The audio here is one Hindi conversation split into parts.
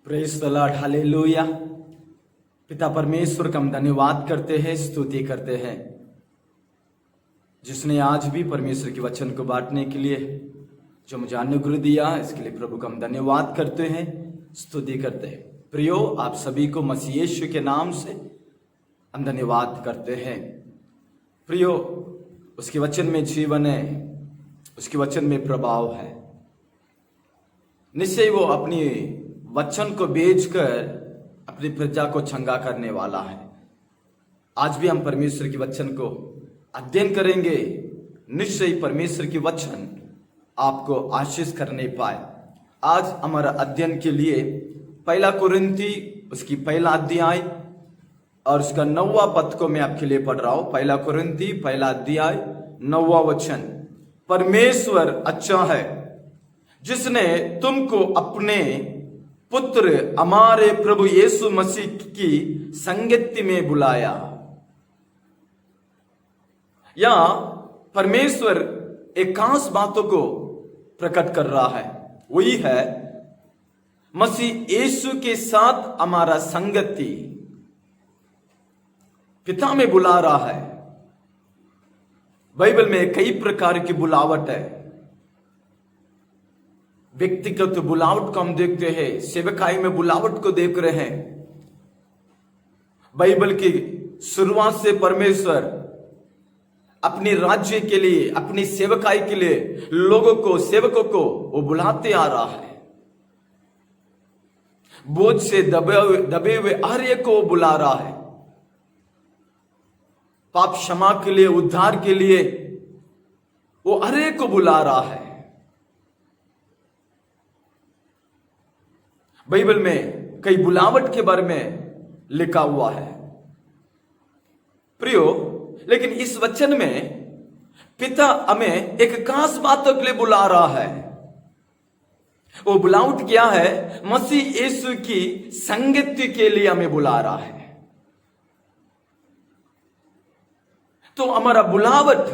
Praise the Lord, hallelujah. पिता परमेश्वर का हम धन्यवाद करते हैं, स्तुति करते हैं, जिसने आज भी परमेश्वर के वचन को बांटने के लिए जो मुझे अनुग्रह दिया, इसके लिए प्रभु का हम धन्यवाद करते हैं, स्तुति करते हैं। प्रियो, आप सभी को मसीह यीशु के नाम से हम धन्यवाद करते हैं। प्रियो, उसके वचन में जीवन है, उसके वचन में प्रभाव है। निश्चय वो अपनी वचन को बेचकर अपनी प्रजा को चंगा करने वाला है। आज भी हम परमेश्वर के वचन को अध्ययन करेंगे। निश्चय परमेश्वर की वचन आपको आशीष करने पाए। आज हमारा अध्ययन के लिए पहला कुरिन्थी उसकी पहला अध्याय और उसका 9वां पद को मैं आपके लिए पढ़ रहा हूं। पहला कुरिन्थी पहला अध्याय 9वां वचन। परमेश्वर अच्छा है, जिसने तुमको अपने पुत्र हमारे प्रभु यीशु मसीह की संगति में बुलाया। या परमेश्वर एक खास बातों को प्रकट कर रहा है, वही है मसीह यीशु के साथ हमारा संगति पिता में बुला रहा है। बाइबल में कई प्रकार की बुलावट है। व्यक्तिगत बुलावट को हम देखते हैं, सेवकाई में बुलावट को देख रहे हैं। बाइबल की शुरुआत से परमेश्वर अपने राज्य के लिए, अपनी सेवकाई के लिए लोगों को, सेवकों को वो बुलाते आ रहा है। बोझ से दबे हुए हर एक को बुला रहा है। पाप क्षमा के लिए, उद्धार के लिए वो हर एक को बुला रहा है। बाइबल में कई बुलावट के बारे में लिखा हुआ है। प्रियो, लेकिन इस वचन में पिता हमें एक खास बातों के लिए बुला रहा है। वो बुलावट क्या है? मसीह यीशु की संगति के लिए हमें बुला रहा है। तो हमारा बुलावट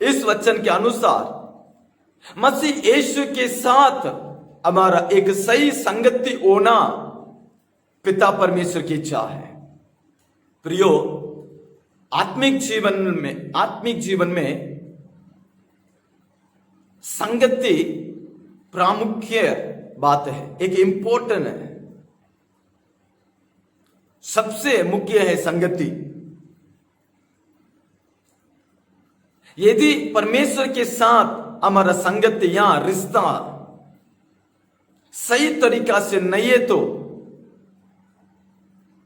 इस वचन के अनुसार मसीह यीशु के साथ हमारा एक सही संगति होना पिता परमेश्वर की इच्छा है। प्रियो, आत्मिक जीवन में संगति प्रामुख्य बात है, एक इंपॉर्टेंट है, सबसे मुख्य है संगति। यदि परमेश्वर के साथ हमारा संगति या रिश्ता सही तरीका से नहीं है तो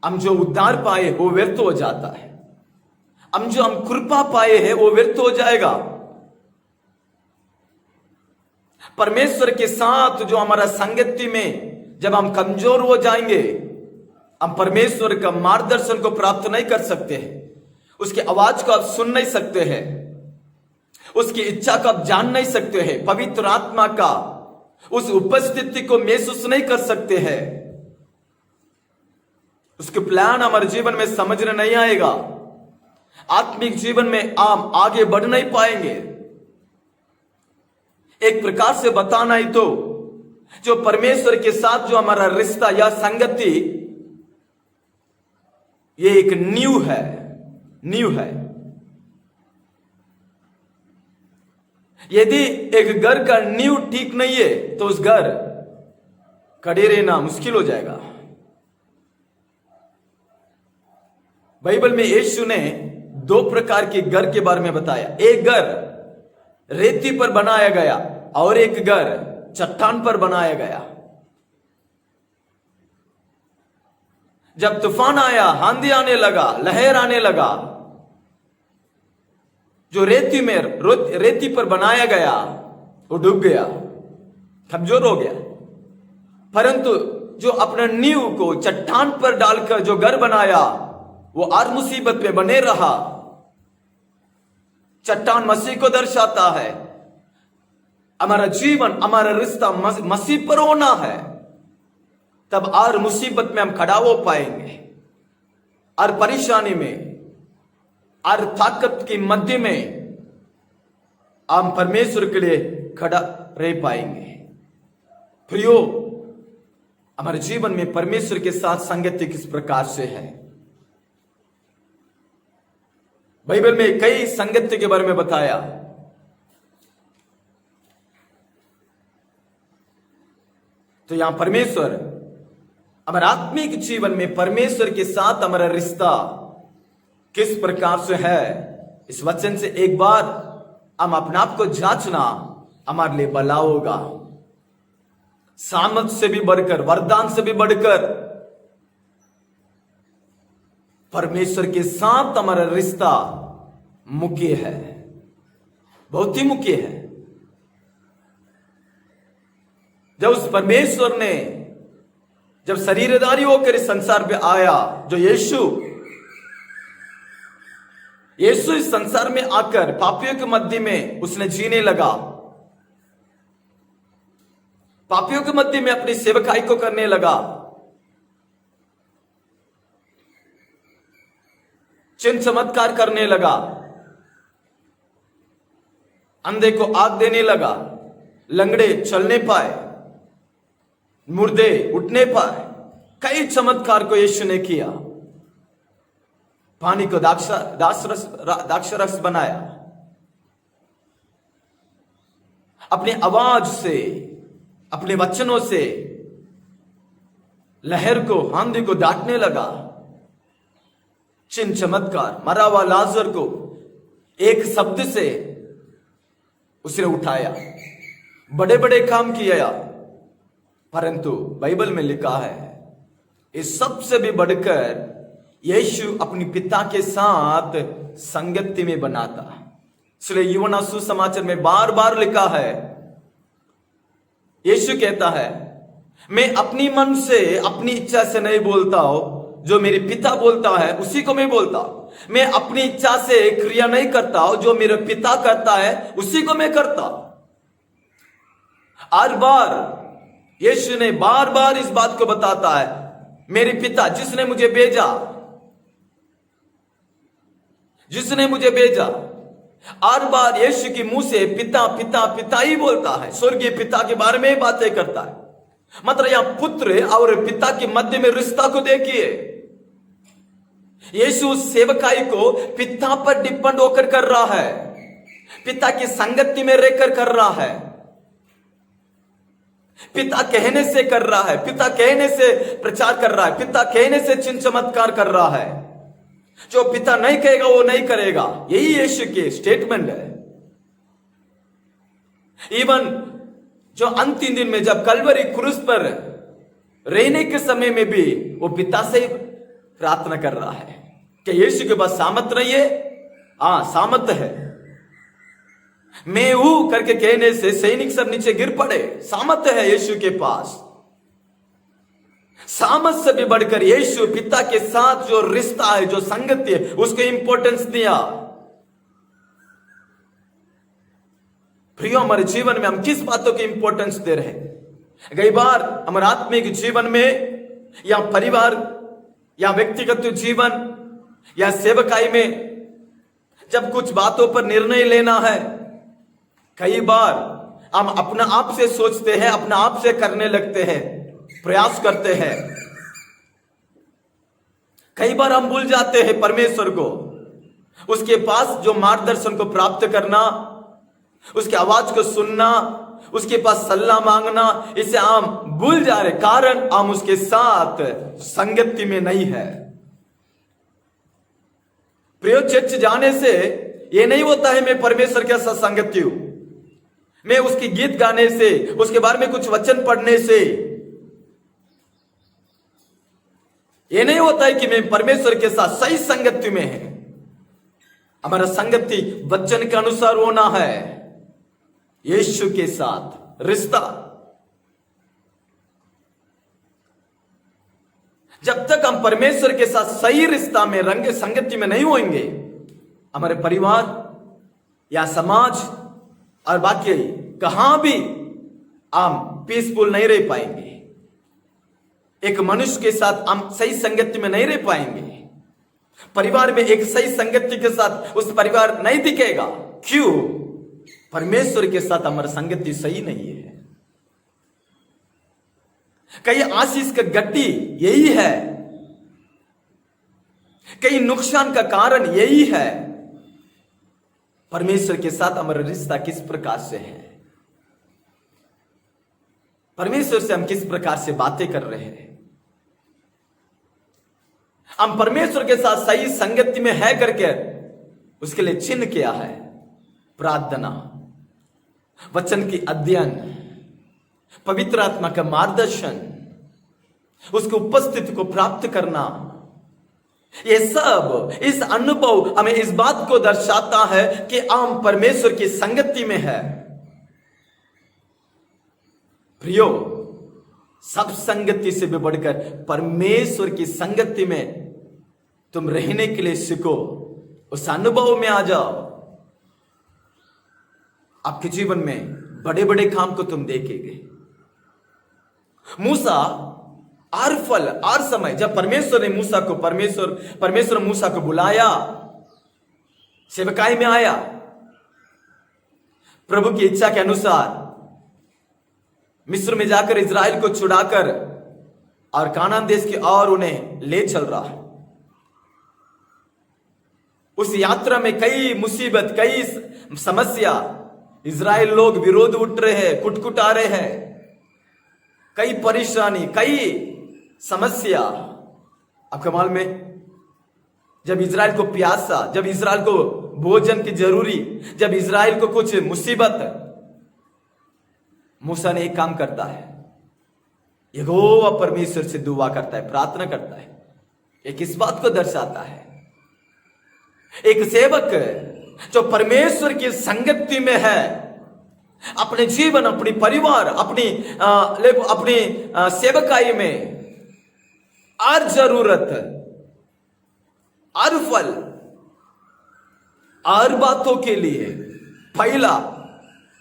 हम जो उद्धार पाए वो व्यर्थ हो जाता है। हम कृपा पाए हैं वो व्यर्थ हो जाएगा। परमेश्वर के साथ जो हमारा संगति में जब हम कमजोर हो जाएंगे, हम परमेश्वर का मार्गदर्शन को प्राप्त नहीं कर सकते हैं, उसकी आवाज को आप सुन नहीं सकते हैं, उसकी इच्छा को आप जान नहीं सकते हैं, पवित्र आत्मा का उस उपस्थिति को महसूस नहीं कर सकते हैं, उसके प्लान हमारे जीवन में समझने नहीं आएगा। आत्मिक जीवन में हम आगे बढ़ नहीं पाएंगे। एक प्रकार से बताना ही तो जो परमेश्वर के साथ जो हमारा रिश्ता या संगति, ये एक नींव है। यदि एक घर का नींव ठीक नहीं है तो उस घर खड़े रहना मुश्किल हो जाएगा। बाइबल में यीशु ने 2 प्रकार के घर के बारे में बताया। एक घर रेती पर बनाया गया और एक घर चट्टान पर बनाया गया। जब तूफान आया, आंधी आने लगा, लहर आने लगा, जो रेती पर बनाया गया वो डूब गया, कमजोर हो गया। परंतु जो अपना नींव को चट्टान पर डालकर जो घर बनाया वो हर मुसीबत में बने रहा। चट्टान मसीह को दर्शाता है। हमारा जीवन, हमारा रिश्ता मसीह पर होना है, तब हर मुसीबत में हम खड़ा हो पाएंगे। हर परेशानी में, हर ताकत के मध्य में हम परमेश्वर के लिए खड़ा रह पाएंगे। प्रियो, हमारे जीवन में परमेश्वर के साथ संगति किस प्रकार से है। बाइबल में कई संगति के बारे में बताया। तो यहां परमेश्वर हमारे आत्मिक जीवन में परमेश्वर के साथ हमारा रिश्ता किस प्रकार से है, इस वचन से एक बार हम अपने आप को जांचना हमारे लिए भला होगा। सामर्थ से भी बढ़कर, वरदान से भी बढ़कर परमेश्वर के साथ हमारा रिश्ता मुख्य है, बहुत ही मुख्य है। जब उस परमेश्वर ने जब शरीरधारी होकर इस संसार पे आया, जो यीशु इस संसार में आकर पापियों के मध्य में उसने जीने लगा, पापियों के मध्य में अपनी सेवकाई को करने लगा, चिन्ह चमत्कार करने लगा, अंधे को आग देने लगा, लंगड़े चलने पाए, मुर्दे उठने पाए। कई चमत्कार को यीशु ने किया। पानी को द्राक्षरस बनाया, अपनी आवाज से, अपने वचनों से लहर को, आंधी को डांटने लगा। चिन्ह चमत्कार, मरा हुआ लाजर को एक शब्द से उसने उठाया, बड़े बड़े काम किया। परंतु बाइबल में लिखा है, इस सबसे भी बढ़कर यीशु अपने पिता के साथ संगति में बनाता। इसलिए यूहन्ना सुसमाचार में बार बार लिखा है, यीशु कहता है, मैं अपनी मन से, अपनी इच्छा से नहीं बोलता हूं, जो मेरे पिता बोलता है उसी को मैं बोलता हूं। मैं अपनी इच्छा से क्रिया नहीं करता हूं, जो मेरे पिता करता है उसी को मैं करता हूं। हर बार यीशु ने बार बार इस बात को बताता है, मेरे पिता जिसने मुझे भेजा, हर बार यीशु के मुंह से पिता पिता पिता ही बोलता है, स्वर्गीय पिता के बारे में ही बातें करता है। मतलब यहां पुत्र और पिता के मध्य में रिश्ता को देखिए। यीशु सेवकाई को पिता पर डिपेंड होकर कर रहा है, पिता की संगति में रहकर कर रहा है, पिता कहने से कर रहा है, पिता कहने से प्रचार कर रहा है, पिता कहने से चिन्ह चमत्कार कर रहा है। जो पिता नहीं कहेगा वो नहीं करेगा, यही यीशु के स्टेटमेंट है। इवन जो अंतिम दिन में जब कलवरी क्रूस पर रहने के समय में भी वो पिता से प्रार्थना कर रहा है कि यीशु के पास सामर्थ नहीं है, हाँ सामर्थ है। मैं हूं करके कहने से सैनिक सब नीचे गिर पड़े, सामर्थ है यीशु के पास। सामर्थ से भी बढ़कर यीशु पिता के साथ जो रिश्ता है, जो संगति है, उसको इंपॉर्टेंस दिया। प्रियो, हमारे जीवन में हम किस बातों की इंपॉर्टेंस दे रहे हैं? कई बार हमारे आत्मिक जीवन में या परिवार या व्यक्तिगत जीवन या सेवकाई में जब कुछ बातों पर निर्णय लेना है, कई बार हम अपना आप से सोचते हैं, अपना आप से करने लगते हैं, प्रयास करते हैं। कई बार हम भूल जाते हैं परमेश्वर को, उसके पास जो मार्गदर्शन को प्राप्त करना, उसकी आवाज को सुनना, उसके पास सलाह मांगना, इसे हम भूल जा रहे, कारण हम उसके साथ संगति में नहीं है। प्रिय, चर्च जाने से यह नहीं होता है मैं परमेश्वर के साथ संगति हूं, मैं उसकी गीत गाने से, उसके बारे में कुछ वचन पढ़ने से यह नहीं होता है कि मैं परमेश्वर के साथ सही संगति में है। हमारा संगति वचन के अनुसार होना है, यीशु के साथ रिश्ता। जब तक हम परमेश्वर के साथ सही रिश्ता में, रंग संगति में नहीं होंगे, हमारे परिवार या समाज और बाकी कहां भी हम पीसफुल नहीं रह पाएंगे। एक मनुष्य के साथ हम सही संगति में नहीं रह पाएंगे। परिवार में एक सही संगति के साथ उस परिवार नहीं दिखेगा। क्यों? परमेश्वर के साथ हमारी संगति सही नहीं है। कई आशीष का गड्डी यही है, कई नुकसान का कारण यही है। परमेश्वर के साथ हमारा रिश्ता किस प्रकार से है, परमेश्वर से हम किस प्रकार से बातें कर रहे हैं, हम परमेश्वर के साथ सही संगति में है करके उसके लिए चिन्ह क्या है? प्रार्थना, वचन की अध्ययन, पवित्र आत्मा का मार्गदर्शन, उसकी उपस्थिति को प्राप्त करना, ये सब इस अनुभव हमें इस बात को दर्शाता है कि हम परमेश्वर की संगति में है। प्रियो, सब संगति से भी बढ़कर परमेश्वर की संगति में तुम रहने के लिए सीखो, उस अनुभव में आ जाओ। आपके जीवन में बड़े बड़े काम को तुम देखेंगे। मूसा हर फल हर समय जब परमेश्वर ने परमेश्वर मूसा को बुलाया, सेवकाई में आया, प्रभु की इच्छा के अनुसार मिस्र में जाकर इजराइल को छुड़ाकर और कानान देश की ओर उन्हें ले चल रहा है। उस यात्रा में कई मुसीबत, कई समस्या, इजराइल लोग विरोध उठ रहे हैं, कुटकुटा रहे हैं, कई परेशानी, कई समस्या। आपका मालूम में जब इजराइल को प्यासा, जब इजराइल को भोजन की जरूरी, जब इजराइल को कुछ मुसीबत, मूसा ने एक काम करता है, यहोवा परमेश्वर से दुआ करता है, प्रार्थना करता है। ये किस बात को दर्शाता है? एक सेवक जो परमेश्वर की संगति में है, अपने जीवन, अपनी परिवार, अपनी सेवकाई में हर जरूरत, हर फल, हर बातों के लिए पहला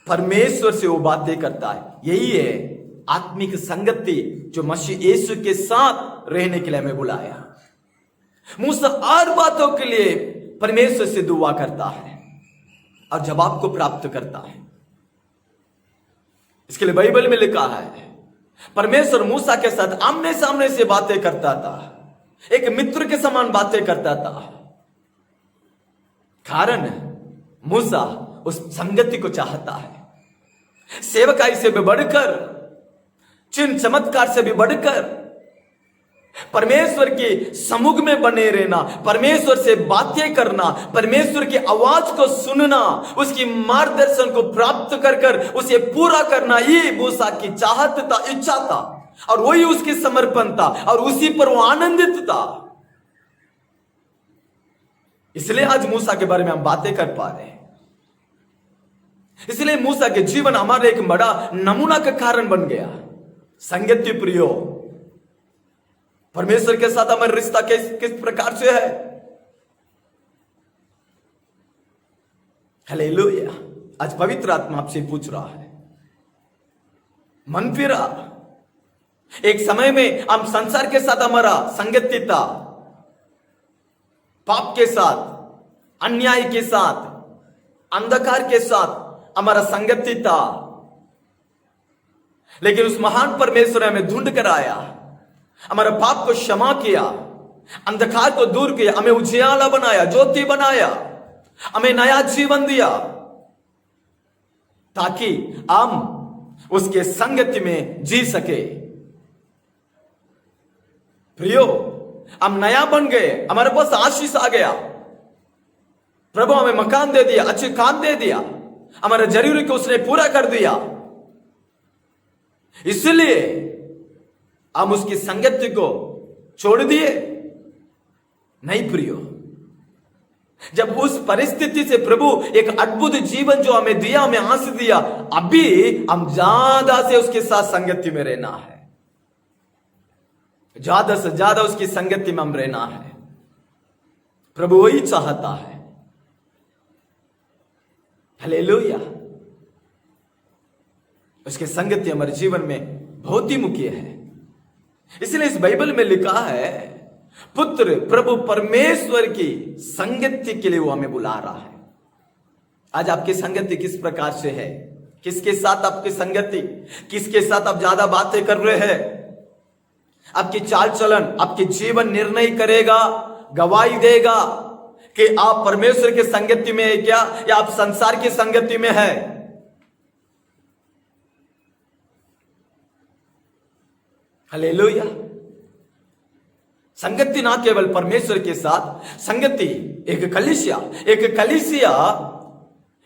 परमेश्वर से वो बातें करता है। यही है आत्मिक संगति जो मसीह यीशु के साथ रहने के लिए हमें बुलाया। मूसा हर बातों के लिए परमेश्वर से दुआ करता है और जवाब को प्राप्त करता है। इसके लिए बाइबल में लिखा है परमेश्वर मूसा के साथ आमने सामने से बातें करता था, एक मित्र के समान बातें करता था। कारण मूसा उस संगति को चाहता है। सेवकाई से भी बढ़कर, चिन्ह चमत्कार से भी बढ़कर परमेश्वर के सम्मुख में बने रहना, परमेश्वर से बातें करना, परमेश्वर की आवाज को सुनना, उसकी मार्गदर्शन को प्राप्त कर उसे पूरा करना, ये मूसा की चाहत था, इच्छा था, और वही उसकी समर्पण था और उसी पर वो आनंदित था। इसलिए आज मूसा के बारे में हम बातें कर पा रहे हैं। इसलिए मूसा के जीवन हमारे एक बड़ा नमूना का कारण बन गया। संगति प्रियो, परमेश्वर के साथ हमारा रिश्ता किस प्रकार से है? हालेलुया। आज पवित्र आत्मा आपसे पूछ रहा है, मन फिरा। एक समय में हम संसार के साथ हमारा संगति था, पाप के साथ, अन्याय के साथ, अंधकार के साथ हमारा संगति था। लेकिन उस महान परमेश्वर ने हमें ढूंढ कर आया, हमारा पाप को क्षमा किया, अंधकार को दूर किया, हमें उजियाला बनाया, ज्योति बनाया, हमें नया जीवन दिया, ताकि हम उसके संगति में जी सके। प्रियो, हम नया बन गए, हमारे पास आशीष आ गया, प्रभु हमें मकान दे दिया, अच्छे काम दे दिया, हमारे जरूरी को उसने पूरा कर दिया। इसलिए हम उसकी संगति को छोड़ दिए? नहीं प्रियो, जब उस परिस्थिति से प्रभु एक अद्भुत जीवन जो हमें दिया, हमें आंस दिया, अभी हम ज्यादा से उसके साथ संगति में रहना है, ज्यादा से ज्यादा उसकी संगति में हम रहना है। प्रभु वही चाहता है। हालेलुया। उसके संगति हमारे जीवन में बहुत ही मुख्य है। इसलिए इस बाइबल में लिखा है, पुत्र प्रभु परमेश्वर की संगति के लिए वो हमें बुला रहा है। आज आपकी संगति किस प्रकार से है? किसके साथ आपकी संगति? किसके साथ आप ज्यादा बातें कर रहे हैं? आपकी चाल चलन, आपके जीवन निर्णय करेगा, गवाही देगा कि आप परमेश्वर की संगति में है क्या या आप संसार की संगति में है। हालेलुया। संगति ना केवल परमेश्वर के साथ, संगति एक कलीसिया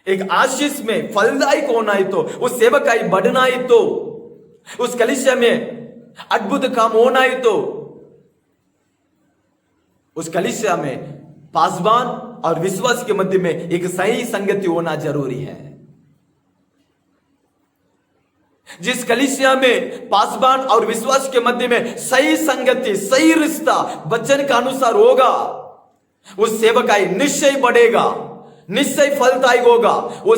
एक आशीष में फलदायक होना ही तो, उस सेवकाई बढ़ना ही तो, उस कलीसिया में अद्भुत काम होना ही तो, उस कलीसिया में पासवान और विश्वास के मध्य में एक सही संगति होना जरूरी है। जिस कलीसिया में पासवान और विश्वास के मध्य में सही संगति, सही रिश्ता वचन के अनुसार होगा, उस सेवकाई निश्चय बढ़ेगा, निश्चय फलदायक होगा। वो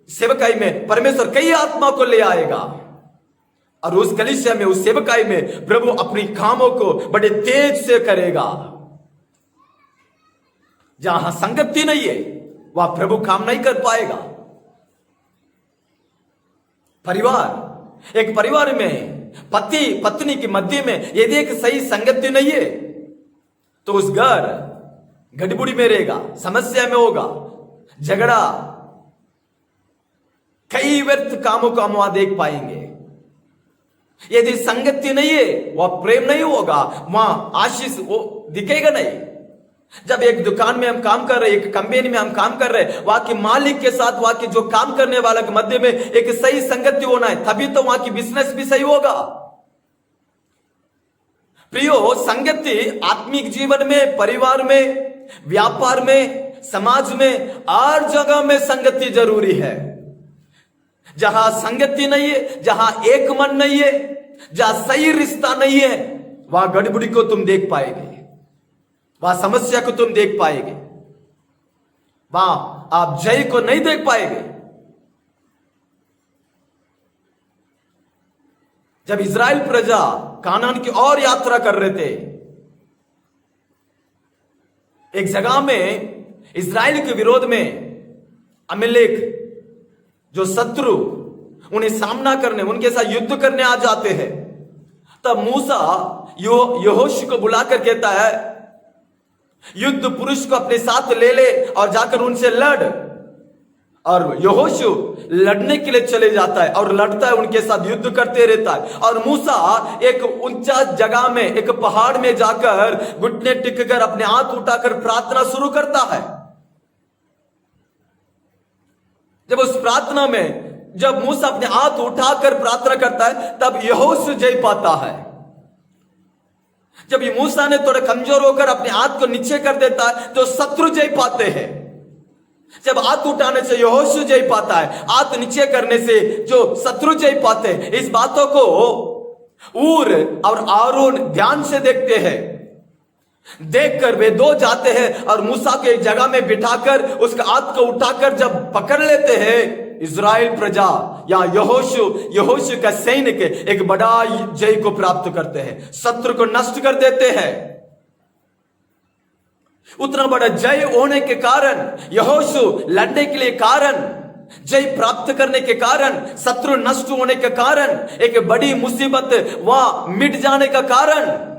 सेवकाई में परमेश्वर कई आत्मा को ले आएगा और उस कलीसिया में, उस सेवकाई में प्रभु अपनी कामों को बड़े तेज से करेगा। जहां संगति नहीं है वहां प्रभु काम नहीं कर पाएगा। एक परिवार में पति पत्नी के मध्य में यदि एक सही संगति नहीं है तो उस घर गड़बड़ी में रहेगा, समस्या में होगा, झगड़ा, कई व्यर्थ कामों को हम वहां देख पाएंगे। यदि संगति नहीं है, वह प्रेम नहीं होगा, वहां आशीष वो दिखेगा नहीं। जब एक दुकान में हम काम कर रहे, एक कंपनी में हम काम कर रहे, वहां के मालिक के साथ, वहां के जो काम करने वाला के मध्य में एक सही संगति होना है, तभी तो वहां की बिजनेस भी सही होगा। प्रियो, संगति आत्मिक जीवन में, परिवार में, व्यापार में, समाज में, हर जगह में संगति जरूरी है। जहां संगति नहीं है, जहां एक मन नहीं है, जहां सही रिश्ता नहीं है, वहां गड़बड़ी को तुम देख पाएंगे, वहां समस्या को तुम देख पाएंगे, वहां आप जय को नहीं देख पाएंगे। जब इजराइल प्रजा कानान की ओर यात्रा कर रहे थे, एक जगह में इजराइल के विरोध में अमेलेक जो शत्रु उन्हें सामना करने, उनके साथ युद्ध करने आ जाते हैं। तब मूसा यहोशू को बुलाकर कहता है, युद्ध पुरुष को अपने साथ ले ले और जाकर उनसे लड़। और यहोशू लड़ने के लिए चले जाता है और लड़ता है, उनके साथ युद्ध करते रहता है। और मूसा एक ऊंचा जगह में, एक पहाड़ में जाकर घुटने टिक कर अपने हाथ उठाकर प्रार्थना शुरू करता है। जब उस प्रार्थना में जब मूसा अपने हाथ उठाकर प्रार्थना करता है, तब यहोशू जय पाता है। जब ये मूसा ने थोड़ा कमजोर होकर अपने हाथ को नीचे कर देता है तो शत्रु जय पाते हैं। जब हाथ उठाने से यहोशू जय पाता है, हाथ नीचे करने से जो शत्रु जय पाते हैं। इस बातों को ऊर और आरोन ध्यान से देखते हैं। देखकर वे दो जाते हैं और मूसा को एक जगह में बिठाकर उसका हाथ को उठाकर जब पकड़ लेते हैं, इजराइल प्रजा या यहोशू का सैनिक एक बड़ा जय को प्राप्त करते हैं, शत्रु को नष्ट कर देते हैं। उतना बड़ा जय होने के कारण, यहोशू लड़ने के लिए कारण, जय प्राप्त करने के कारण, शत्रु नष्ट होने के कारण, एक बड़ी मुसीबत वहां मिट जाने का कारण,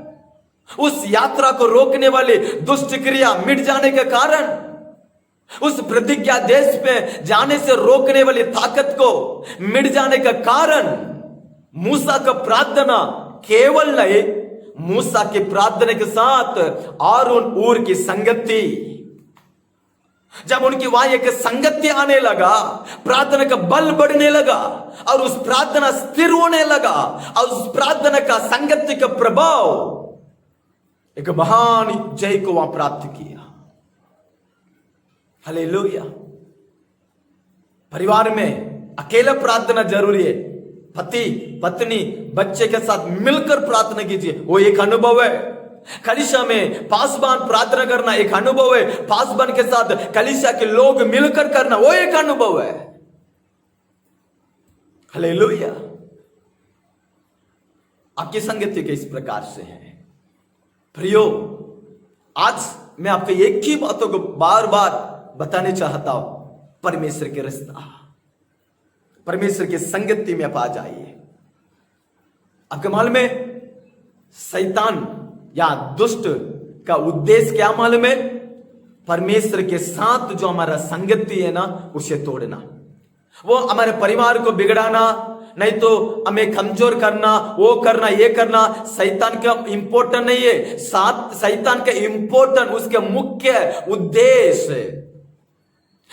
उस यात्रा को रोकने वाली दुष्ट क्रिया मिट जाने के कारण, उस प्रतिज्ञा देश पे जाने से रोकने वाली ताकत को मिट जाने का कारण मूसा का प्रार्थना केवल नहीं, मूसा की प्रार्थना के साथ आरोन ऊर की संगति। जब उनकी वहां एक संगति आने लगा, प्रार्थना का बल बढ़ने लगा और उस प्रार्थना स्थिर होने लगा और उस प्रार्थना का संगति का प्रभाव एक महान जय को वहां प्राप्त किया। हालेलुया। परिवार में अकेला प्रार्थना जरूरी है, पति पत्नी बच्चे के साथ मिलकर प्रार्थना कीजिए, वो एक अनुभव है। कलीसिया में पासवान प्रार्थना करना एक अनुभव है, पासवान के साथ कलीसिया के लोग मिलकर करना वो एक अनुभव है। हालेलुया। आपकी संगति के इस प्रकार से है। प्रियो, आज मैं आपको एक ही बातों को बार बार बताने चाहता हूं, परमेश्वर के रिश्ता, परमेश्वर की संगति में आप आ जाइए। आपके माल में शैतान या दुष्ट का उद्देश्य क्या मालूम है? परमेश्वर के साथ जो हमारा संगति है ना, उसे तोड़ना, वो हमारे परिवार को बिगड़ाना, नहीं तो हमें कमजोर करना, वो करना, ये करना। शैतान का इंपॉर्टेंट नहीं है। शैतान का इंपॉर्टेंट, उसके मुख्य उद्देश्य,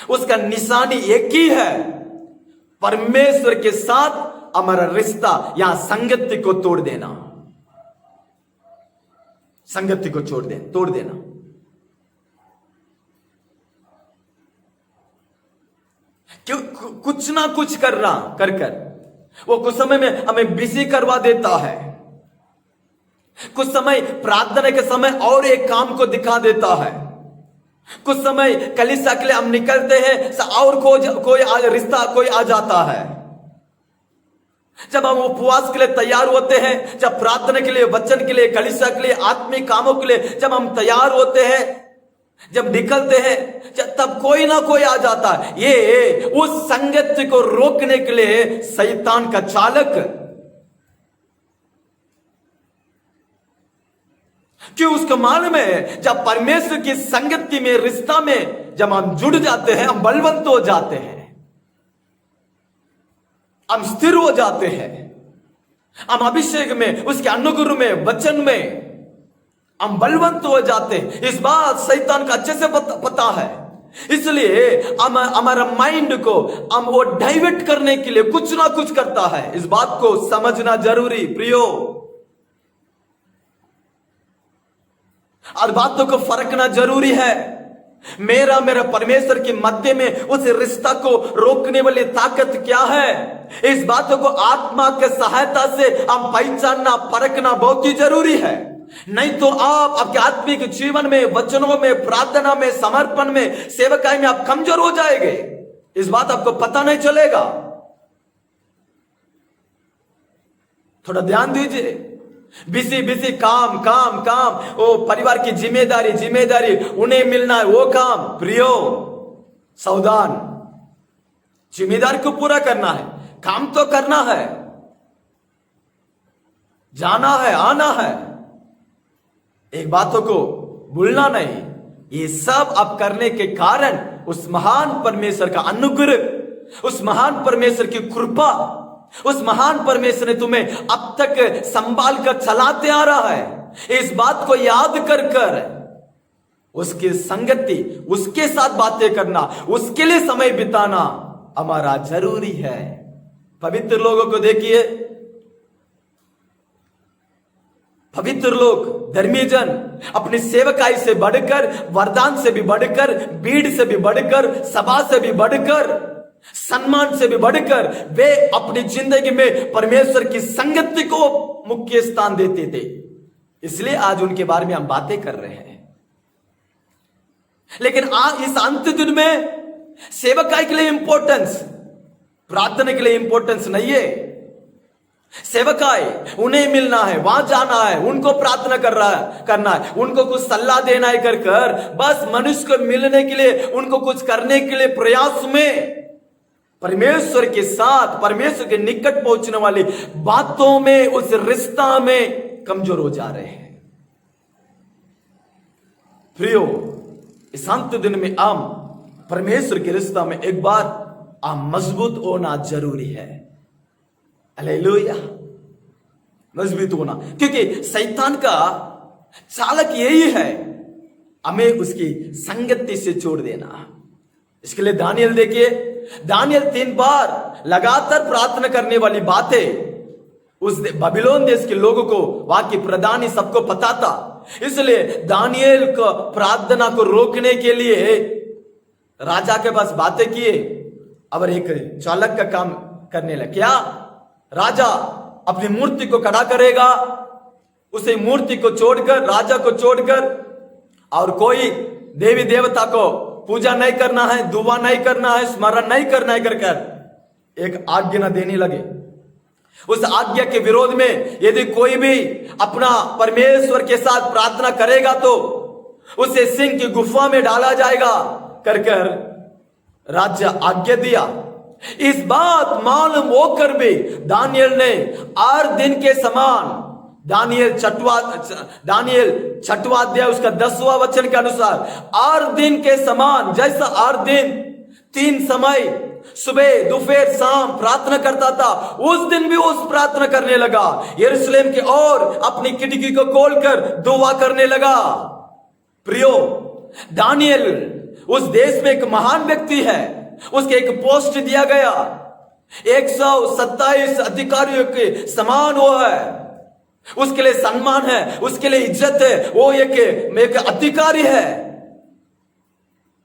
उसका निशानी एक ही है, परमेश्वर के साथ हमारा रिश्ता या संगति को तोड़ देना, संगति को तोड़ देना। क्यों? कुछ ना कुछ करना कर वो कुछ समय में हमें बिजी करवा देता है, कुछ समय प्रार्थना के समय और एक काम को दिखा देता है, कुछ समय कलीसिया के लिए हम निकलते हैं और कोई रिश्ता कोई आ जाता है। जब हम उपवास के लिए तैयार होते हैं, जब प्रार्थना के लिए, वचन के लिए, कलीसिया के लिए, आत्मिक कामों के लिए जब हम तैयार होते हैं, जब निकलते हैं, तब कोई ना कोई आ जाता है। ये उस संगति को रोकने के लिए शैतान का चालक। क्यों? उसको मालूम है जब परमेश्वर की संगति में, रिश्ता में जब हम जुड़ जाते हैं, हम बलवंत हो जाते हैं, हम स्थिर हो जाते हैं, हम अभिषेक में, उसके अनुग्रह में, वचन में हम बलवंत हो जाते हैं। इस बात शैतान का अच्छे से पता है। इसलिए हमारा माइंड को हम वो डाइवर्ट करने के लिए कुछ ना कुछ करता है। इस बात को समझना जरूरी प्रियो, और बातों को फरकना जरूरी है। मेरा परमेश्वर के मध्य में उस रिश्ता को रोकने वाली ताकत क्या है? इस बातों को आत्मा के सहायता से हम पहचानना, परखना बहुत ही जरूरी है। नहीं तो आप आपके आत्मिक जीवन में, वचनों में, प्रार्थना में, समर्पण में, सेवकाई में आप कमजोर हो जाएंगे। इस बात आपको पता नहीं चलेगा। थोड़ा ध्यान दीजिए। बिसी काम काम काम, वो परिवार की जिम्मेदारी उन्हें मिलना है, वो काम। प्रियो, सावधान, जिम्मेदारी को पूरा करना है, काम तो करना है, जाना है, आना है, एक बातों को भूलना नहीं। ये सब आप करने के कारण उस महान परमेश्वर का अनुग्रह, उस महान परमेश्वर की कृपा, उस महान परमेश्वर ने तुम्हें अब तक संभाल कर चलाते आ रहा है। इस बात को याद कर उसकी संगति, उसके साथ बातें करना, उसके लिए समय बिताना हमारा जरूरी है। पवित्र लोगों को देखिए, पवित्र लोग, धर्मी जन अपनी सेवकाई से बढ़कर, वरदान से भी बढ़कर, भीड़ से भी बढ़कर, सभा से भी बढ़कर, सम्मान से भी बढ़कर वे अपनी जिंदगी में परमेश्वर की संगति को मुख्य स्थान देते थे। इसलिए आज उनके बारे में हम बातें कर रहे हैं। लेकिन आज इस अंत दिन में सेवकाई के लिए इंपॉर्टेंस, प्रार्थना के लिए इंपॉर्टेंस नहीं है। सेवकाई, उन्हें मिलना है, वहां जाना है, उनको प्रार्थना करना है, उनको कुछ सलाह देना है कर बस मनुष्य को मिलने के लिए, उनको कुछ करने के लिए प्रयास में परमेश्वर के साथ, परमेश्वर के निकट पहुंचने वाली बातों में, उस रिश्ता में कमजोर हो जा रहे हैं। प्रियो, इस अंत दिन में हम परमेश्वर के रिश्ता में एक बार हम मजबूत होना जरूरी है। हालेलुया, मजबूत होना, क्योंकि शैतान का चालक यही है, हमें उसकी संगति से छोड़ देना। इसके लिए दानियल देखिए, दानियल 3 बार लगातार प्रार्थना करने वाली बातें उस बाबिलोन देश के लोगों को, वहां की प्रधानी सबको पता था। इसलिए दानियल को प्रार्थना को रोकने के लिए राजा के पास बातें किए और एक चालक का काम करने लगे। क्या? राजा अपनी मूर्ति को खड़ा करेगा, उसे मूर्ति को छोड़कर, राजा को छोड़कर, और कोई देवी देवता को पूजा नहीं करना है, दुआ नहीं करना है, स्मरण नहीं करना है कर एक आज्ञा देने लगे। उस आज्ञा के विरोध में यदि कोई भी अपना परमेश्वर के साथ प्रार्थना करेगा तो उसे सिंह की गुफा में डाला जाएगा कर राजा आज्ञा दिया। इस बात मालूम होकर भी दानियल ने 8 दिन के समान दानियल छठवां अध्याय उसका 10वां वचन के अनुसार, 8 दिन के समान, जैसा 8 दिन 3 समय सुबह दोपहर शाम प्रार्थना करता था, उस दिन भी उस प्रार्थना करने लगा, यरूशलेम की ओर अपनी खिड़की को खोलकर दुआ करने लगा। प्रियो, दानियल उस देश में एक महान व्यक्ति है, उसके एक पोस्ट दिया गया, 127 अधिकारियों के समान वो है, उसके लिए सम्मान है, उसके लिए इज्जत है, वो एक अधिकारी है।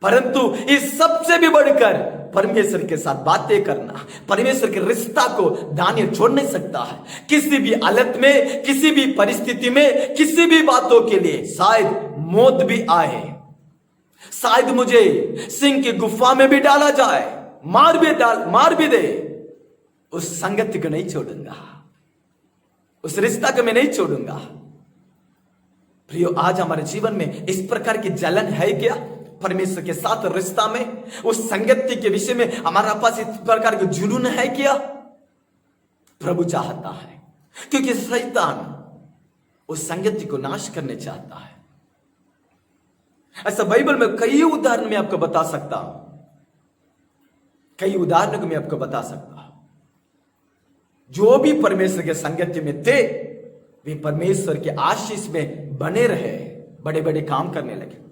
परंतु इस सबसे भी बढ़कर परमेश्वर के साथ बातें करना, परमेश्वर के रिश्ता को दानियल छोड़ नहीं सकता है। किसी भी हालत में, किसी भी परिस्थिति में, किसी भी बातों के लिए, शायद मौत भी आए, शायद मुझे सिंह की गुफा में भी डाला जाए, मार भी दे, उस संगति को नहीं छोड़ूंगा, उस रिश्ता को मैं नहीं छोड़ूंगा। प्रियो, आज हमारे जीवन में इस प्रकार की जलन है क्या? परमेश्वर के साथ रिश्ता में, उस संगति के विषय में हमारा पास इस प्रकार का जुनून है क्या? प्रभु चाहता है, क्योंकि शैतान उस संगति को नाश करने चाहता है। ऐसा बाइबल में कई उदाहरण मैं आपको बता सकता हूं, कई उदाहरणों को मैं आपको बता सकता हूं। जो भी परमेश्वर के संगति में थे, वे परमेश्वर के आशीष में बने रहे, बड़े बड़े काम करने लगे।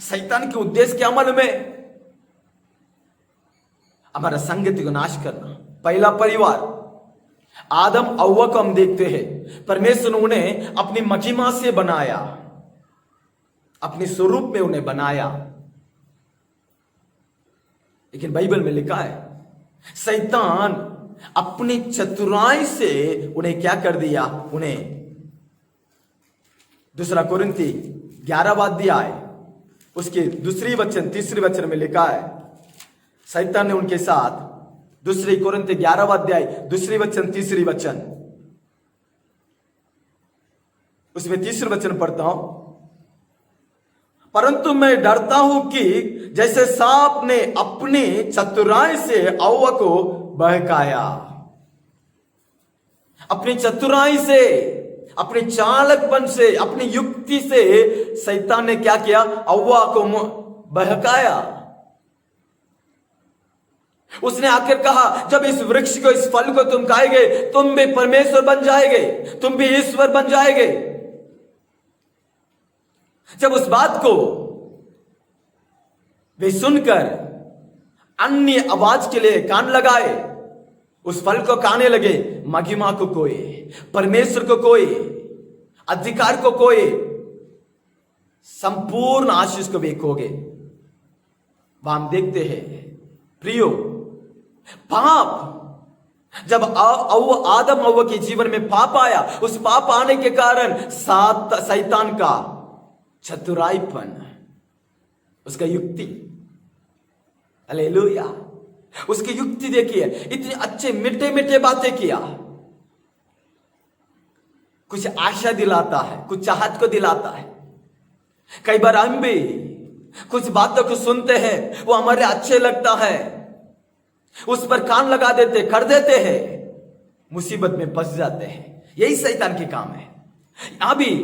शैतान के उद्देश्य क्या मालूम है? हमारा संगति को नाश करना। पहला परिवार आदम हव्वा को हम देखते हैं, परमेश्वर ने उन्हें अपनी महिमा से बनाया, अपने स्वरूप में उन्हें बनाया। लेकिन बाइबल में लिखा है, शैतान अपनी चतुराई से उन्हें क्या कर दिया? उन्हें, दूसरा कुरिन्थी 11वां अध्याय उसके तीसरी वचन में लिखा है, शैतान ने उनके साथ, दूसरी कुरिन्थी 11वां अध्याय तीसरी वचन, उसमें तीसरी वचन पढ़ता हूं। परंतु मैं डरता हूं कि जैसे सांप ने अपनी चतुराई से हव्वा को बहकाया, अपनी चतुराई से, अपने चालकपन से, अपनी युक्ति से शैतान ने क्या किया? हव्वा को बहकाया। उसने आखिर कहा, जब इस वृक्ष को, इस फल को तुम खाएगे, तुम भी परमेश्वर बन जाएंगे, तुम भी ईश्वर बन जाएंगे। जब उस बात को वे सुनकर अन्य आवाज के लिए कान लगाए, उस फल को खाने लगे, महिमा को कोई, परमेश्वर को कोई, अधिकार को कोई, संपूर्ण आशीष को वे खोगे। वहां हम देखते हैं प्रियो, पाप, जब आदम हव्वा के जीवन में पाप आया, उस पाप आने के कारण शैतान का चतुराईपन, उसका युक्ति, हालेलुया, उसकी युक्ति देखिए, इतनी अच्छे मीठे मीठे बातें किया, कुछ आशा दिलाता है, कुछ चाहत को दिलाता है। कई बार हम भी कुछ बातों को सुनते हैं, वो हमारे अच्छे लगता है, उस पर कान लगा देते, कर देते हैं, मुसीबत में फंस जाते हैं। यही शैतान के काम है। यहां भी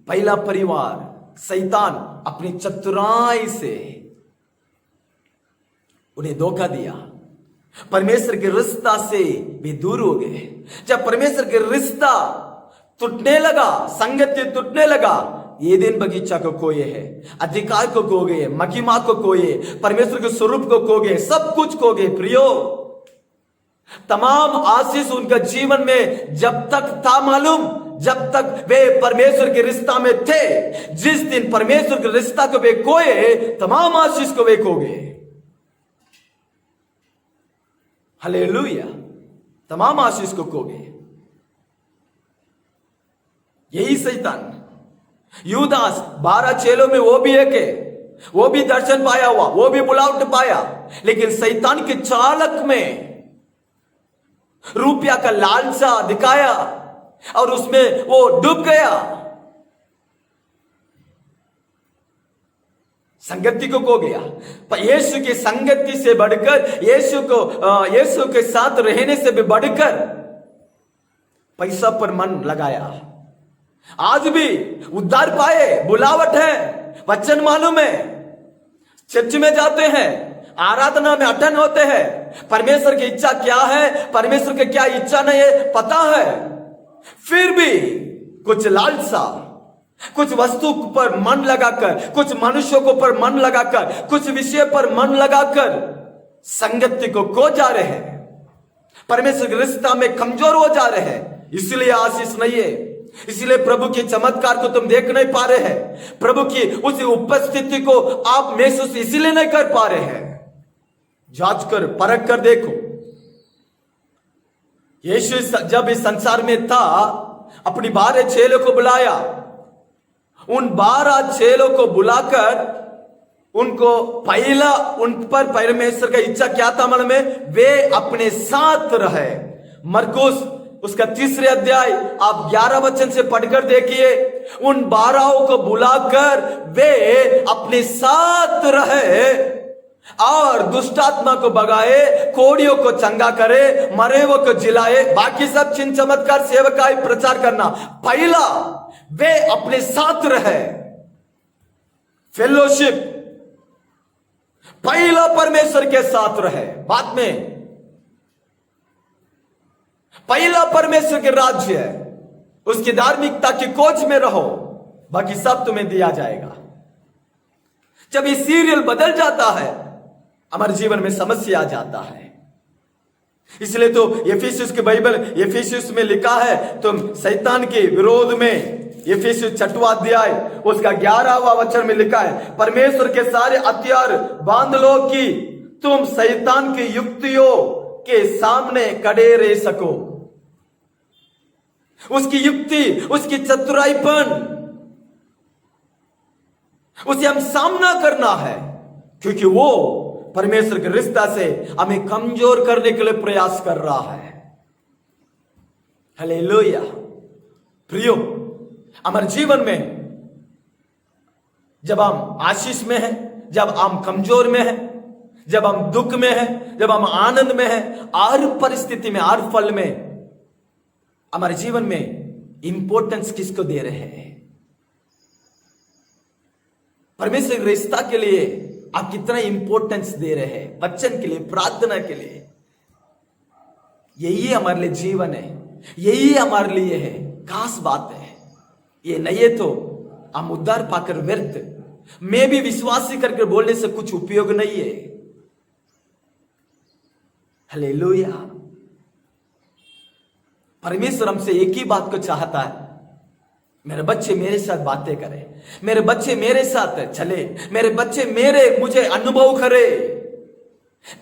पहला परिवार, शैतान अपनी चतुराई से उन्हें धोखा दिया, परमेश्वर के रिश्ता से भी दूर हो गए। जब परमेश्वर के रिश्ता टूटने लगा, संगति टूटने लगा, एदेन बगीचा को खोए है, अधिकार को खो गए, महिमा को खोए, परमेश्वर के स्वरूप को खो गए, सब कुछ खो गए। प्रियो, तमाम आशीष उनका जीवन में जब तक था मालूम, जब तक वे परमेश्वर के रिश्ता में थे। जिस दिन परमेश्वर के रिश्ता को वे खोए, तमाम आशीष को वे खो गए। हालेलुया, तमाम आशीष को खो गए। यही शैतान, यूदास 12 चेलों में वो भी एक है, वो भी दर्शन पाया हुआ, वो भी बुलावट पाया, लेकिन शैतान के चालक में रुपया का लालसा दिखाया और उसमें वो डूब गया, संगति को खो गया। पर यीशु की संगति से बढ़कर, यीशु के साथ रहने से भी बढ़कर पैसा पर मन लगाया। आज भी उद्धार पाए, बुलावट है, वचन मालूम है, चर्च में जाते हैं, आराधना में अटेंड होते हैं, परमेश्वर की इच्छा क्या है, परमेश्वर की क्या इच्छा नहीं है पता है, फिर भी कुछ लालसा, कुछ वस्तु पर मन लगाकर, कुछ मनुष्यों को पर मन लगाकर, कुछ विषय पर मन लगाकर संगति को खो जा रहे हैं, परमेश्वर के रिश्ता में कमजोर हो जा रहे हैं। इसलिए आशीष नहीं है, इसलिए प्रभु के चमत्कार को तुम देख नहीं पा रहे हैं, प्रभु की उस उपस्थिति को आप महसूस इसलिए नहीं कर पा रहे हैं। जांच कर परख कर देखो, यीशु जब इस संसार में था अपनी 12 चेलों को बुलाया, उन 12 चेलों को बुलाकर उनको पहला, उन पर परमेश्वर का इच्छा क्या था मन में, वे अपने साथ रहे। मरकुस उसका 3 अध्याय आप 11 वचन से पढ़कर देखिए, उन 12 को बुलाकर वे अपने साथ रहे और दुष्टात्मा को भगाए, कोड़ियों को चंगा करे, मरे हुए को जिलाए, बाकी सब चिन्ह चमत्कार सेवकाई प्रचार करना। पहला वे अपने साथ रहे, फेलोशिप, पहला परमेश्वर के साथ रहे। बाद में पहला परमेश्वर के राज्य है, उसकी धार्मिकता की खोज में रहो, बाकी सब तुम्हें दिया जाएगा। जब ये सीरियल बदल जाता है हमारे जीवन में समस्या आ जाता है। इसलिए तो एफिसियस की बाइबल एफिसियस में लिखा है, तुम शैतान के विरोध में, एफिसियस 6वां अध्याय उसका 11वां वचन में लिखा है, परमेश्वर के सारे हथियार बांध लो कि तुम शैतान की युक्तियों के सामने खड़े रह सको। उसकी युक्ति, उसकी चतुराईपन, उसे हम सामना करना है, क्योंकि वो परमेश्वर के रिश्ता से हमें कमजोर करने के लिए प्रयास कर रहा है। हालेलुया। प्रियो, हमारे जीवन में जब हम आशीष में हैं, जब हम कमजोर में हैं, जब हम दुख में हैं, जब हम आनंद में हैं, हर परिस्थिति में, हर फल में हमारे जीवन में इंपॉर्टेंस किसको दे रहे हैं? परमेश्वर के रिश्ता के लिए आप कितना इंपॉर्टेंस दे रहे हैं, वचन के लिए, प्रार्थना के लिए। यही हमारे लिए जीवन है, यही हमारे लिए है खास बात है। ये नहीं है तो हम उद्धार पाकर व्यर्थ, मैं भी विश्वासी करके बोलने से कुछ उपयोग नहीं है। हालेलुया। परमेश्वर हमसे एक ही बात को चाहता है, मेरे बच्चे मेरे साथ बातें करें, मेरे बच्चे मेरे साथ चले, मेरे बच्चे मुझे अनुभव करे,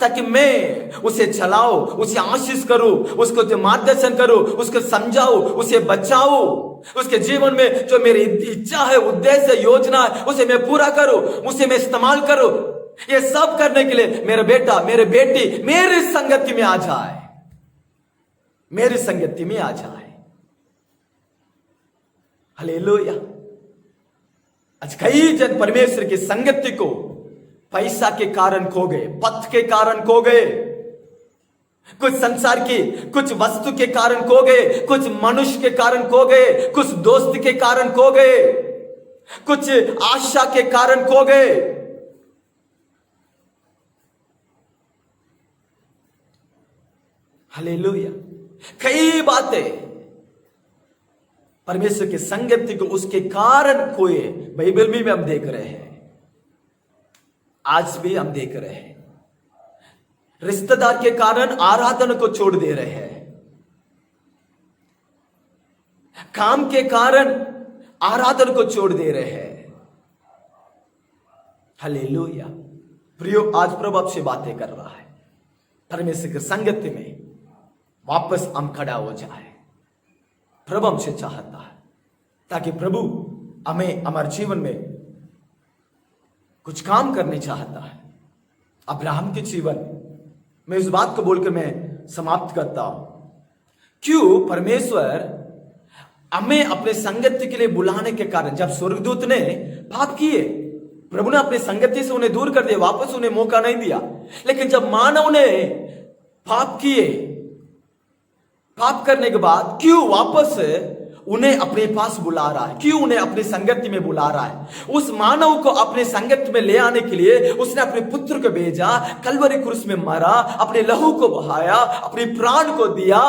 ताकि मैं उसे चलाऊं, उसे आशीष करूं, उसको मार्गदर्शन करूं, उसको समझाऊं, उसे बचाऊं, उसके जीवन में जो मेरी इच्छा है, उद्देश्य, योजना है, उसे मैं पूरा करूं, उसे मैं इस्तेमाल करूं। ये सब करने के लिए मेरा बेटा, मेरी बेटी मेरी संगति में आ जाए, मेरी संगति में आ जाए। हालेलुया। आज कई जन परमेश्वर की संगति को पैसा के कारण खो गए, पथ के कारण खो गए, कुछ संसार की, कुछ वस्तु के कारण खो गए, कुछ मनुष्य के कारण खो गए, कुछ दोस्त के कारण खो गए, कुछ आशा के कारण खो गए। हालेलुया। कई बातें परमेश्वर की संगति को उसके कारण खोए, बाइबल में भी हम देख रहे हैं, आज भी हम देख रहे हैं। रिश्तेदार के कारण आराधना को छोड़ दे रहे हैं, काम के कारण आराधना को छोड़ दे रहे हैं। हालेलुया। प्रियो, आज प्रभु आपसे बातें कर रहा है, परमेश्वर की संगति में वापस हम खड़ा हो जाए। प्रभु हमसे चाहता है, ताकि प्रभु हमें हमारे जीवन में कुछ काम करने चाहता है। अब्राहम के जीवन में इस बात को बोलकर मैं समाप्त करता हूं, क्यों परमेश्वर हमें अपने संगति के लिए बुलाने के कारण, जब स्वर्गदूत ने पाप किए, प्रभु ने अपनी संगति से उन्हें दूर कर दिया, वापस उन्हें मौका नहीं दिया। लेकिन जब मानव ने पाप किए, पाप करने के बाद क्यों वापस उन्हें अपने पास बुला रहा है, क्यों उन्हें अपनी संगति में बुला रहा है? उस मानव को अपने संगति में ले आने के लिए उसने अपने पुत्र को भेजा, कलवरी क्रूस में मरा, अपने लहू को बहाया, अपने प्राण को दिया,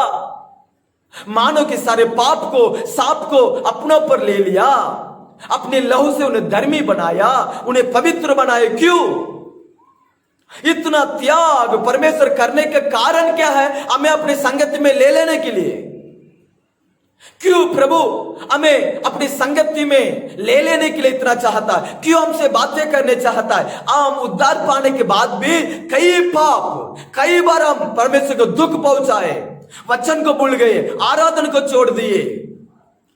मानव के सारे पाप को, साप को अपने ऊपर ले लिया, अपने लहू से उन्हें धर्मी बनाया, उन्हें पवित्र बनाया। क्यों इतना त्याग परमेश्वर करने का कारण क्या है? हमें अपने संगति में ले लेने के लिए। क्यों प्रभु हमें अपनी संगति में ले लेने के लिए इतना चाहता है? क्यों हमसे बातें करने चाहता है? हम उद्धार पाने के बाद भी कई पाप, कई बार हम परमेश्वर को दुख पहुंचाए, वचन को भूल गए, आराधना को छोड़ दिए,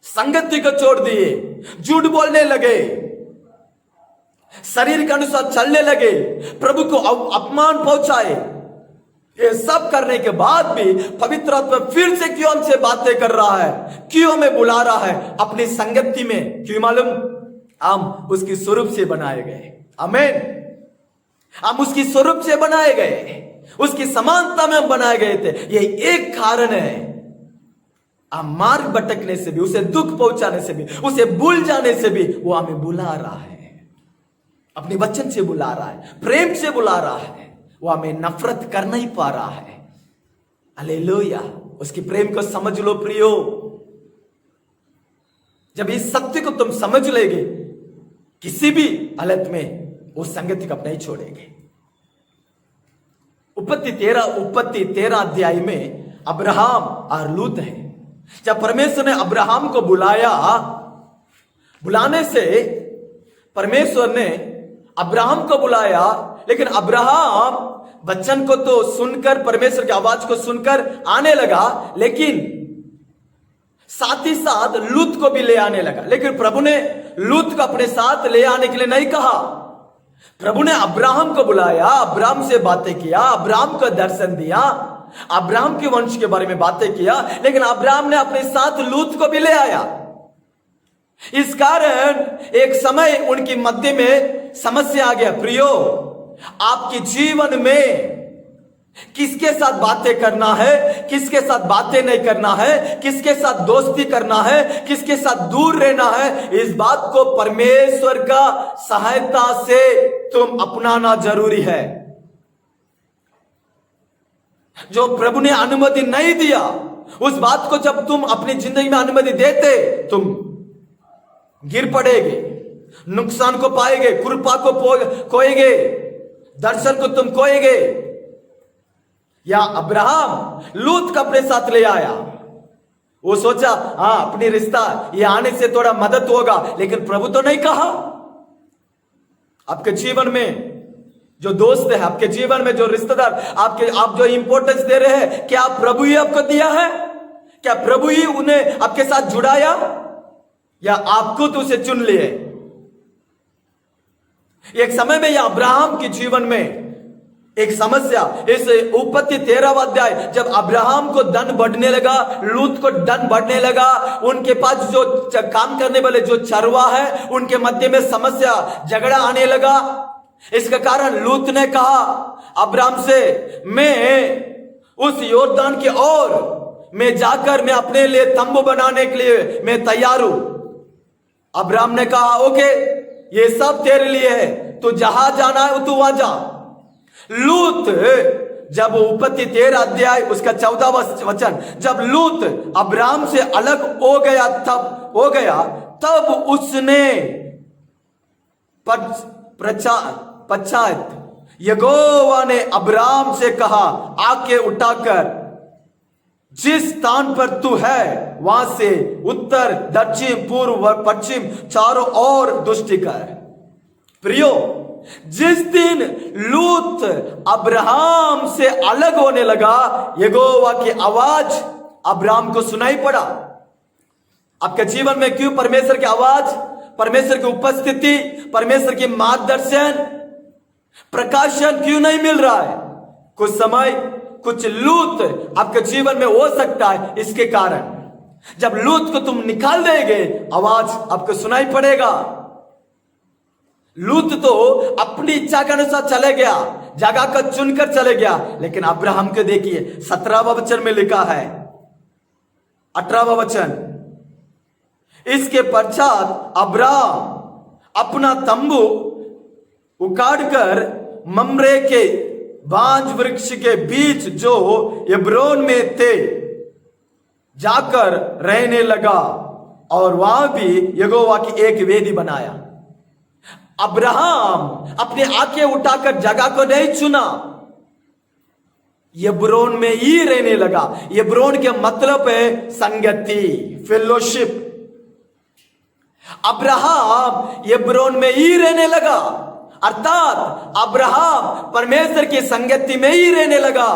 संगति को छोड़ दिए, झूठ बोलने लगे, शरीर के अनुसार चलने लगे, प्रभु को अपमान पहुंचाए। ये सब करने के बाद भी पवित्र आत्मा फिर से क्यों हमसे बातें कर रहा है? क्यों हमें बुला रहा है अपनी संगति में? क्यों मालूम? हम उसकी स्वरूप से बनाए गए। आमीन। हम उसकी स्वरूप से बनाए गए, उसकी समानता में हम बनाए गए थे। ये एक कारण है। हम मार्ग भटकने से भी, उसे दुख पहुंचाने से भी, उसे भूल जाने से भी वो हमें बुला रहा है, अपने वचन से बुला रहा है, प्रेम से बुला रहा है। वो हमें नफरत कर नहीं पा रहा है। हालेलुया। उसकी प्रेम को समझ लो प्रियो। जब इस सत्य को तुम समझ लेगे, किसी भी हालत में उस संगति को नहीं छोड़ेंगे। उत्पत्ति 13 अध्याय में अब्राहम और लूत है। जब परमेश्वर ने अब्राहम को बुलाया, बुलाने से परमेश्वर ने अब्राहम को बुलाया, लेकिन अब्राहम वचन को तो सुनकर, परमेश्वर की आवाज को सुनकर आने लगा, लेकिन साथ ही साथ लूत को भी ले आने लगा। लेकिन प्रभु ने लूत को अपने साथ ले आने के लिए नहीं कहा। प्रभु ने अब्राहम को बुलाया, अब्राहम से बातें किया, अब्राहम को दर्शन दिया, अब्राहम के वंश के बारे में बातें किया, लेकिन अब्राहम ने अपने साथ लूत को भी ले आया। इस कारण एक समय उनकी मध्य में समस्या आ गया। प्रियो, आपके जीवन में किसके साथ बातें करना है, किसके साथ बातें नहीं करना है, किसके साथ दोस्ती करना है, किसके साथ दूर रहना है, इस बात को परमेश्वर का सहायता से तुम अपनाना जरूरी है। जो प्रभु ने अनुमति नहीं दिया, उस बात को जब तुम अपनी जिंदगी में अनुमति देते, तुम गिर पड़ेगे, नुकसान को पाएंगे, कृपा को खोएंगे, दर्शन को तुम खोएंगे। या अब्राहम लूत को अपने साथ ले आया। वो सोचा हाँ अपनी रिश्ता ये आने से थोड़ा मदद होगा, लेकिन प्रभु तो नहीं कहा। आपके जीवन में जो दोस्त है, आपके जीवन में जो रिश्तेदार, आप जो इंपॉर्टेंस दे रहे हैं, क्या प्रभु ही आपको दिया है? क्या प्रभु ही उन्हें आपके साथ जुड़ाया, या आपको तो उसे चुन लिए? एक समय में या अब्राहम के जीवन में एक समस्या, इस उत्पत्ति 13 अध्याय, जब अब्राहम को धन बढ़ने लगा, लूत को धन बढ़ने लगा, उनके पास जो काम करने वाले जो चरवा है, उनके मध्य में समस्या, झगड़ा आने लगा। इसके कारण लूत ने कहा अब्राहम से, मैं उस योर्दान की ओर मैं जाकर मैं अपने लिए तंबू बनाने के लिए मैं तैयार हूं। अब्राहम ने कहा ओके, ये सब तेरे लिए है, तू जहां जाना है तू वहां जा। लूत, जब उत्पत्ति 13 अध्याय उसका 14वां वचन, जब लूत अब्राहम से अलग हो गया, तब उसने पश्चात यहोवा ने अब्राहम से कहा, आके उठाकर जिस स्थान पर तू है वहां से उत्तर, दक्षिण, पूर्व, पश्चिम चारों ओर दृष्टि कर। प्रियो, जिस दिन लूत अब्राहम से अलग होने लगा, यहोवा की आवाज अब्राहम को सुनाई पड़ा। आपके जीवन में क्यों परमेश्वर की आवाज, परमेश्वर की उपस्थिति, परमेश्वर की मार्गदर्शन, प्रकाशन क्यों नहीं मिल रहा है? कुछ समय, कुछ लूत आपके जीवन में हो सकता है। इसके कारण जब लूत को तुम निकाल देंगे, आवाज आपको सुनाई पड़ेगा। लूत तो अपनी इच्छा के अनुसार चले गया, जगह को चुनकर चले गया, लेकिन अब्राहम को देखिए 17वां वचन में लिखा है, 18वां वचन, इसके पश्चात अब्राम अपना तंबू उखाड़कर ममरे के बांज वृक्ष के बीच जो हेब्रोन में थे जाकर रहने लगा और वहां भी यहोवा की एक वेदी बनाया। अब्राहम अपने आंखें उठाकर जगह को नहीं चुना, हेब्रोन में ही रहने लगा। हेब्रोन के मतलब है संगति, फेलोशिप। अब्राहम हेब्रोन में ही रहने लगा, अर्थात अब्राहम परमेश्वर की संगति में ही रहने लगा।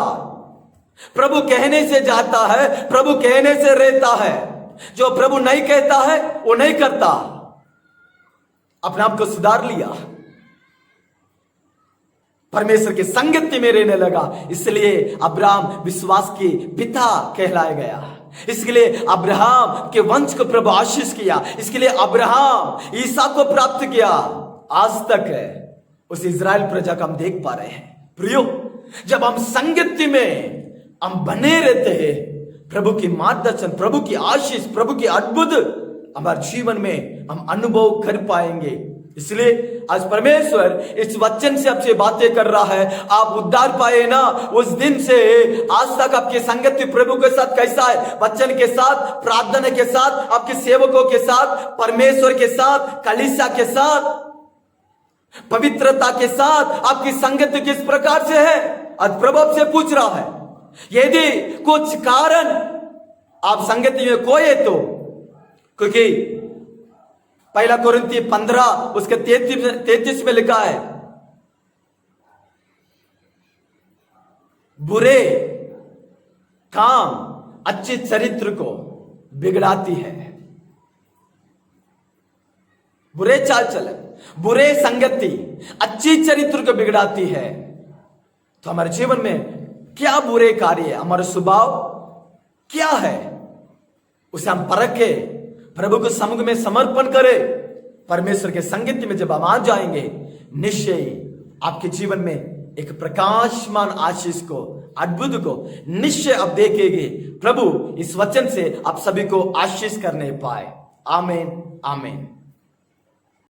प्रभु कहने से जाता है, प्रभु कहने से रहता है। जो प्रभु नहीं कहता है वो नहीं करता। अपने आप को सुधार लिया, परमेश्वर की संगति में रहने लगा, इसलिए अब्राहम विश्वास के पिता कहलाया गया। इसके लिए अब्राहम के वंश को प्रभु आशीष किया, इसके लिए अब्राहम ईसा को प्राप्त किया। आज तक है उस इजराइल प्रजा को हम देख पा रहे हैं। प्रियो, जब हम संगति में हम बने रहते हैं, प्रभु की मार्गदर्शन, प्रभु की आशीष, प्रभु की अद्भुत हमारे जीवन में हम अनुभव कर पाएंगे। इसलिए आज परमेश्वर इस वचन से आपसे बातें कर रहा है। आप उद्धार पाए ना, उस दिन से आज तक आपकी संगति प्रभु के साथ कैसा है? वचन के साथ, प्रार्थना के साथ, आपके सेवकों के साथ, परमेश्वर के साथ, कलीसिया के साथ, पवित्रता के साथ आपकी संगति किस प्रकार से है? आज प्रभु आपसे पूछ रहा है। यदि कुछ कारण आप संगति में खोए तो, क्योंकि पहला कोरिन्थी 15 उसके 33 में लिखा है, बुरे काम अच्छे चरित्र को बिगड़ाती है। बुरे चाल चलन, बुरे संगति अच्छी चरित्र को बिगड़ाती है। तो हमारे जीवन में क्या बुरे कार्य है, हमारा स्वभाव क्या है, उसे हम परखे, प्रभु के समुख में समर्पण करें। परमेश्वर के संगति में जब हम आ जाएंगे, निश्चय आपके जीवन में एक प्रकाशमान आशीष को, अद्भुत को निश्चय आप देखेंगे। प्रभु इस वचन से आप सभी को आशीष करने पाए। आमीन, आमीन।